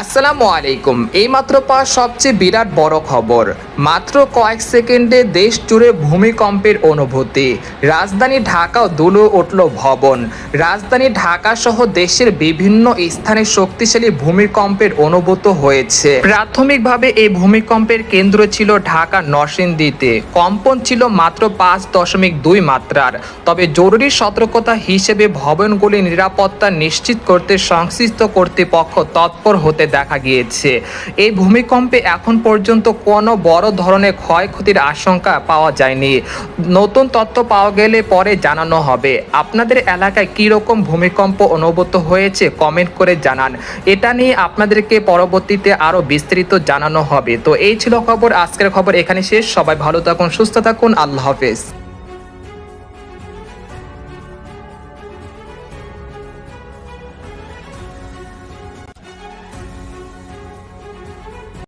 আসসালামু আলাইকুম। এইমাত্র পাওয়া সবচেয়ে বিরাট বড় খবর, মাত্র কয়েক সেকেন্ডে দেশ জুড়ে ভূমিকম্পের অনুভূতি। রাজধানী ঢাকাও দুলে উঠল ভবন। রাজধানী ঢাকা সহ দেশের বিভিন্ন স্থানে শক্তিশালী ভূমিকম্পের অনুভূত হয়েছে। প্রাথমিকভাবে এই ভূমিকম্পের কেন্দ্র ছিল ঢাকা নরসিংদীতে। কম্পন ছিল মাত্র 5.2 মাত্রার। তবে জরুরি সতর্কতা হিসেবে ভবনগুলি নিরাপত্তা নিশ্চিত করতে সংশ্লিষ্ট কর্তৃপক্ষ তৎপর হতে দেখা গিয়েছে। এই ভূমিকম্পে এখন পর্যন্ত কোনো বড় ধরনের ক্ষয়ক্ষতির আশঙ্কা পাওয়া যায়নি। নতুন তথ্য পাওয়া গেলে পরে জানানো হবে। আপনাদের এলাকায় কী রকম ভূমিকম্প অনুভূত হয়েছে কমেন্ট করে জানান। এটা নিয়ে আপনাদেরকে পরবর্তীতে আরও বিস্তারিত জানানো হবে। তো এই ছিল খবর, আজকের খবর এখানে শেষ। সবাই ভালো থাকুন, সুস্থ থাকুন, আল্লাহ হাফেজ।